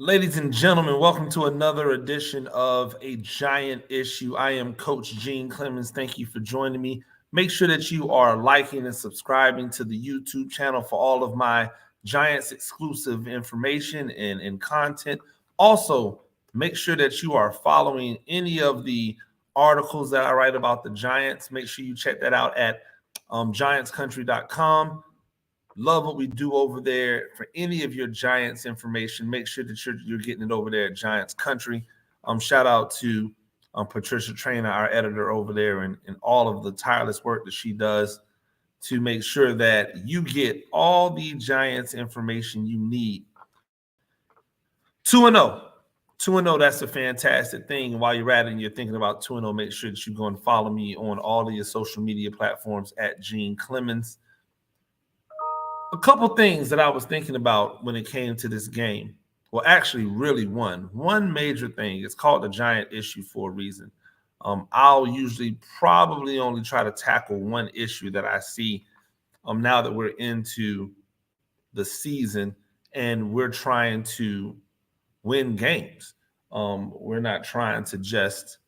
Ladies and gentlemen, welcome to another edition of A Giant Issue. I am Coach Gene Clemens. Thank you for joining me. Make sure that you are liking and subscribing to the YouTube channel for all of my Giants exclusive information and content. Also, make sure that you are following any of the articles that I write about the Giants. Make sure you check that out at giantscountry.com. Love what we do over there. For any of your Giants information, make sure that you're getting it over there at Giants Country. Shout out to Patricia Trainer, our editor over there, and all of the tireless work that she does to make sure that you get all the Giants information you need. 2-0. 2-0, that's a fantastic thing. And while you're at it and you're thinking about 2-0, make sure that you go and follow me on all of your social media platforms at Gene Clemens. A couple things that I was thinking about when it came to this game. Well, actually, really one major thing. It's called the Giant Issue for a reason. I'll usually probably only try to tackle one issue that I see now that we're into the season and we're trying to win games. We're not trying to just,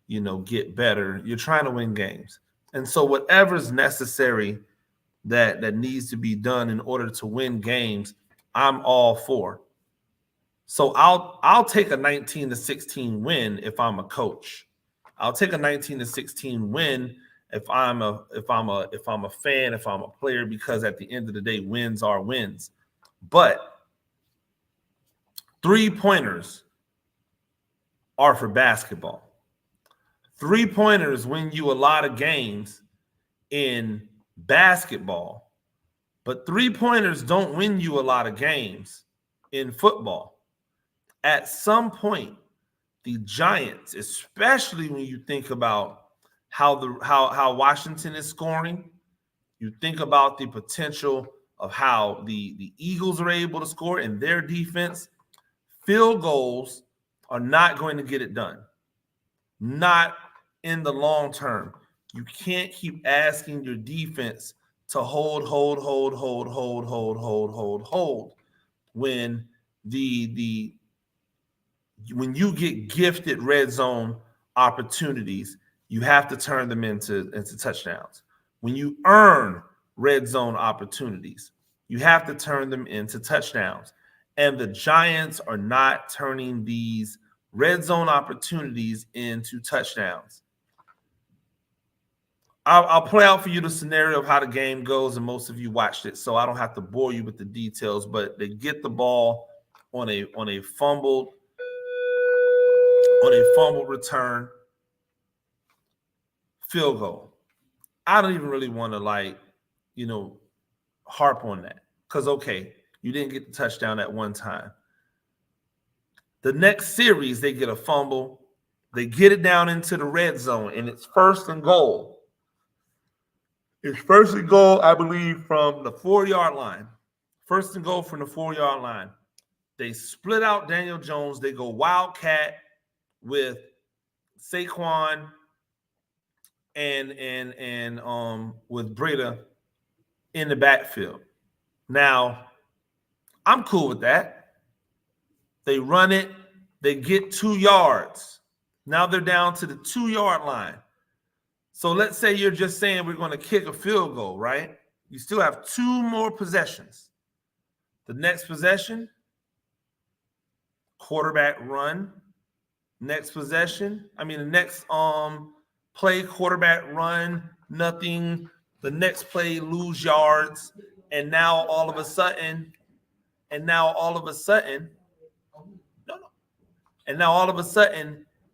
get better. You're trying to win games. And so whatever's necessary that needs to be done in order to win games, I'm all for. So I'll take a 19-16 win if I'm a coach. I'll take a 19-16 win if I'm a fan, if I'm a player, because at the end of the day, wins are wins. But 3-pointers are for basketball. 3-pointers win you a lot of games in basketball, but 3-pointers don't win you a lot of games in football. At some point, the Giants, especially when you think about how Washington is scoring, you think about the potential of how the Eagles are able to score in their defense. Field goals are not going to get it done. Not in the long term. You can't keep asking your defense to hold when when you get gifted red zone opportunities, you have to turn them into touchdowns. When you earn red zone opportunities, you have to turn them into touchdowns. And the Giants are not turning these red zone opportunities into touchdowns. I'll play out for you the scenario of how the game goes, and most of you watched it, so I don't have to bore you with the details. But they get the ball on a fumbled return, field goal. I don't even really want to harp on that because okay, you didn't get the touchdown at one time. The next series, they get a fumble, they get it down into the red zone, and it's first and goal. It's first and goal, I believe, from the 4-yard line. First and goal from the 4-yard line. They split out Daniel Jones. They go wildcat with Saquon and with Breida in the backfield. Now, I'm cool with that. They run it. They get 2 yards. Now they're down to the 2-yard line. So let's say you're just saying we're going to kick a field goal, right? You still have 2 more possessions. The next possession, quarterback run. Next possession, the next play, quarterback run, nothing. The next play, lose yards. And now all of a sudden,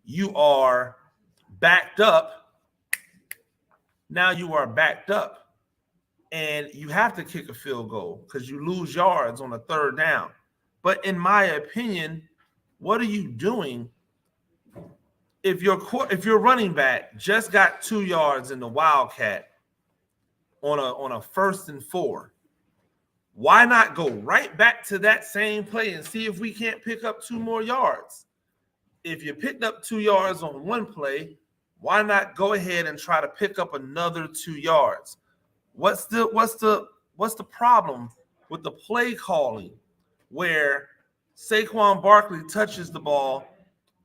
you are backed up. Now you are backed up and you have to kick a field goal because you lose yards on a 3rd down. But in my opinion, what are you doing if your running back just got 2 yards in the wildcat on a 1st and 4? Why not go right back to that same play and see if we can't pick up 2 more yards? If you picked up 2 yards on one play, why not go ahead and try to pick up another 2 yards? What's the problem with the play calling where Saquon Barkley touches the ball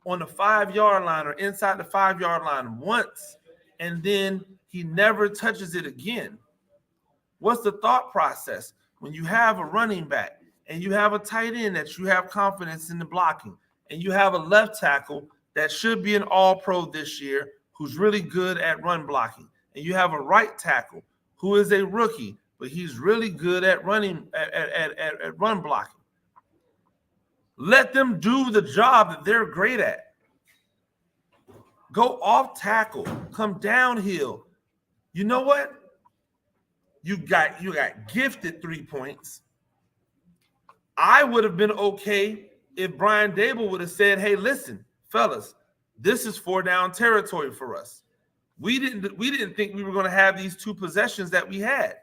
on the 5-yard line or inside the 5-yard line once, and then he never touches it again. What's the thought process? When you have a running back and you have a tight end that you have confidence in the blocking, and you have a left tackle that should be an all-pro this year who's really good at run blocking, and you have a right tackle who is a rookie, but he's really good at running at run blocking. Let them do the job that they're great at. Go off tackle, come downhill. You know what? You got gifted 3 points. I would have been okay if Brian Dable would have said, hey, listen, fellas, this is 4-down territory for us. We didn't think we were going to have these 2 possessions that we had.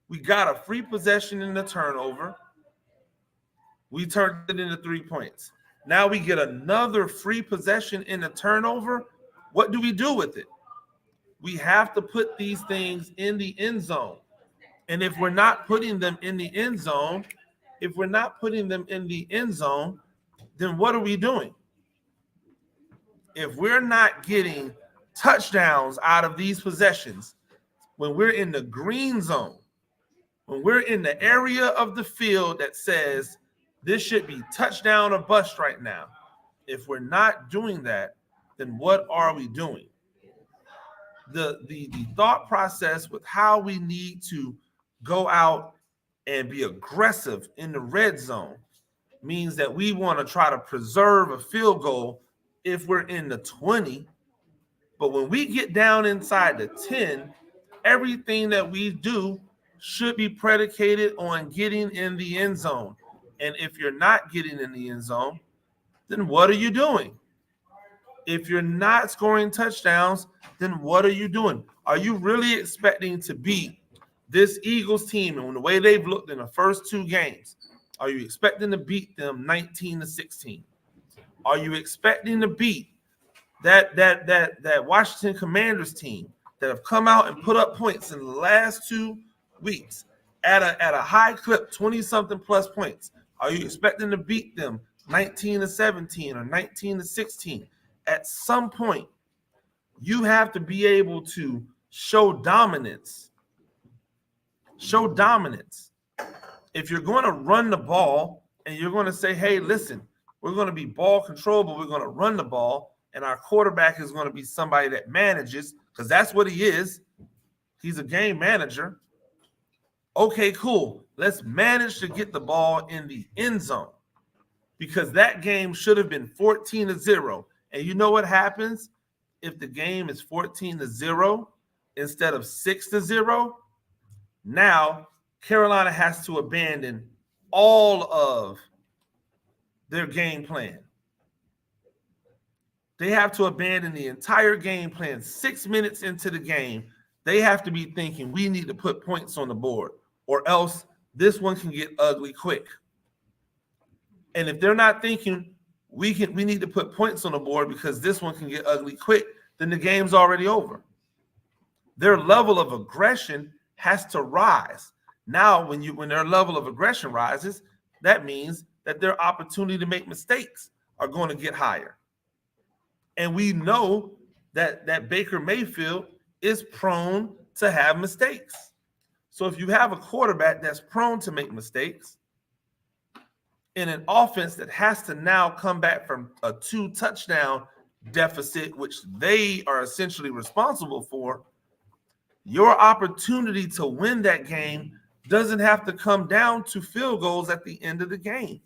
We got a free possession in the turnover. We turned it into 3 points. Now we get another free possession in the turnover. What do we do with it? We have to put these things in the end zone. And if we're not putting them in the end zone, then what are we doing? If we're not getting touchdowns out of these possessions, when we're in the green zone, when we're in the area of the field that says this should be touchdown or bust right now, if we're not doing that, then what are we doing? The thought process with how we need to go out and be aggressive in the red zone means that we want to try to preserve a field goal if we're in the 20. But when we get down inside the 10, everything that we do should be predicated on getting in the end zone. And if you're not getting in the end zone, then what are you doing? If you're not scoring touchdowns, then what are you doing? Are you really expecting to beat this Eagles team and the way they've looked in the first 2 games? Are you expecting to beat them 19-16? Are you expecting to beat that Washington Commanders team that have come out and put up points in the last 2 weeks at a high clip, 20-something plus points? Are you expecting to beat them 19-17 or 19-16? At some point, you have to be able to show dominance. Show dominance. If you're going to run the ball and you're going to say, hey, listen, we're going to be ball control, but we're going to run the ball, and our quarterback is going to be somebody that manages, because that's what he is. He's a game manager. Okay, cool. Let's manage to get the ball in the end zone, because that game should have been 14-0. And you know what happens if the game is 14-0 instead of 6-0? Now Carolina has to abandon all of their game plan. They have to abandon the entire game plan. 6 minutes into the game, they have to be thinking, we need to put points on the board, or else this one can get ugly quick. And if they're not thinking we need to put points on the board because this one can get ugly quick, then the game's already over. Their level of aggression has to rise. Now, when their level of aggression rises, that means that their opportunity to make mistakes are going to get higher. And we know that Baker Mayfield is prone to have mistakes. So if you have a quarterback that's prone to make mistakes in an offense that has to now come back from a 2-touchdown deficit, which they are essentially responsible for, your opportunity to win that game doesn't have to come down to field goals at the end of the game.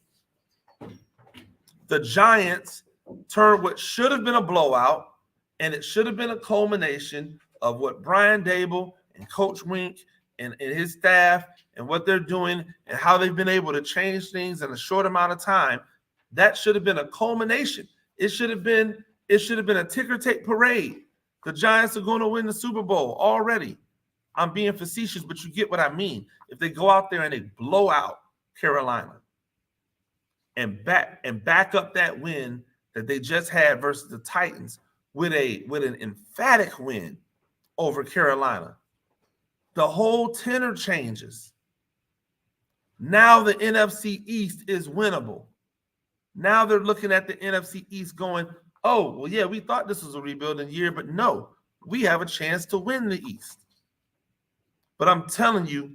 The Giants turned what should have been a blowout, and it should have been a culmination of what Brian Dable and Coach Wink and his staff and what they're doing and how they've been able to change things in a short amount of time. That should have been a culmination. It should have been a ticker tape parade. The Giants are going to win the Super Bowl already. I'm being facetious, but you get what I mean. If they go out there and they blow out Carolina and back up that win that they just had versus the Titans with an emphatic win over Carolina, the whole tenor changes. Now the NFC East is winnable. Now they're looking at the NFC East going, oh, well, yeah, we thought this was a rebuilding year, but no, we have a chance to win the East. But I'm telling you,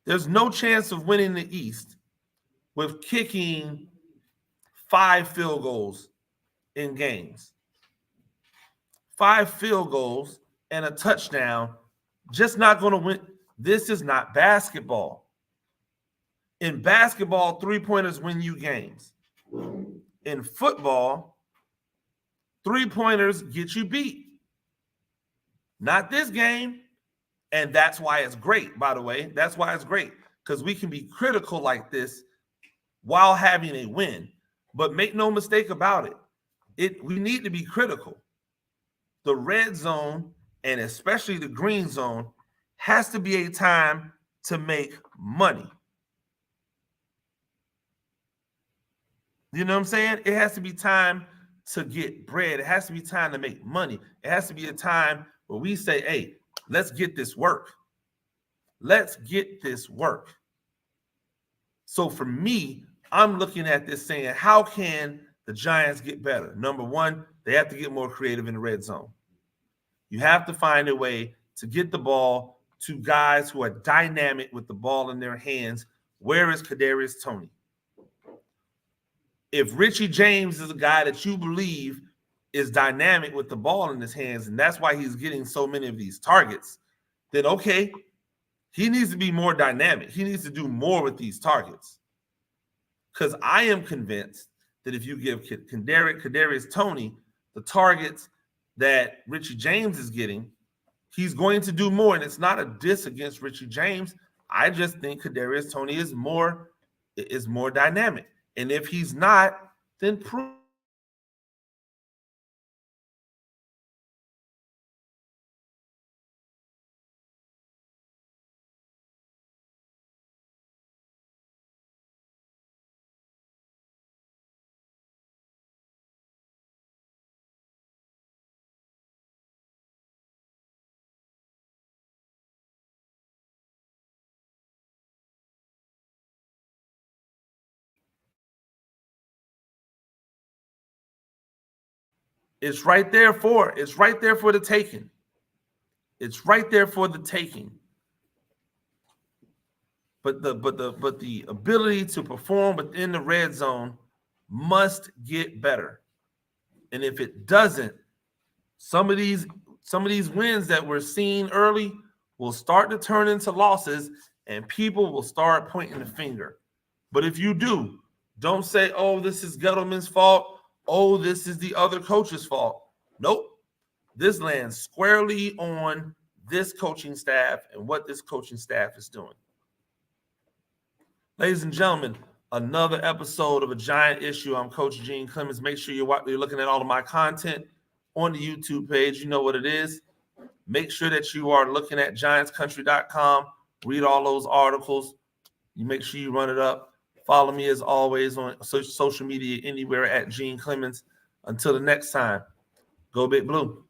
there's no chance of winning the East with kicking 5 field goals in games. 5 field goals and a touchdown, just not going to win. This is not basketball. In basketball, 3-pointers win you games. In football, 3-pointers get you beat. Not this game. And that's why it's great, by the way. That's why it's great, because we can be critical like this while having a win. But make no mistake about it, we need to be critical. The red zone, and especially the green zone, has to be a time to make money. You know what I'm saying? It has to be time to get bread. It has to be time to make money. It has to be a time where we say, hey, let's get this work. Let's get this work. So for me, I'm looking at this saying, how can the Giants get better? Number one, they have to get more creative in the red zone. You have to find a way to get the ball to guys who are dynamic with the ball in their hands. Where is Kadarius Toney? If Richie James is a guy that you believe is dynamic with the ball in his hands, and that's why he's getting so many of these targets, then okay, he needs to be more dynamic. He needs to do more with these targets. Because I am convinced that if you give Kadarius Toney the targets that Richie James is getting, he's going to do more. And it's not a diss against Richie James. I just think Kadarius Toney is more dynamic. And if he's not, then prove. It's right there for the taking. It's right there for the taking. But the ability to perform within the red zone must get better. And if it doesn't, some of these wins that we're seeing early will start to turn into losses, and people will start pointing the finger. But if you do, don't say, oh, this is Gettleman's fault. Oh, this is the other coach's fault. Nope. This lands squarely on this coaching staff and what this coaching staff is doing. Ladies and gentlemen, another episode of A Giant Issue. I'm Coach Gene Clemens. Make sure you're looking at all of my content on the YouTube page. You know what it is. Make sure that you are looking at giantscountry.com. Read all those articles. You make sure you run it up. Follow me as always on social media anywhere at Gene Clemens. Until the next time, go Big Blue.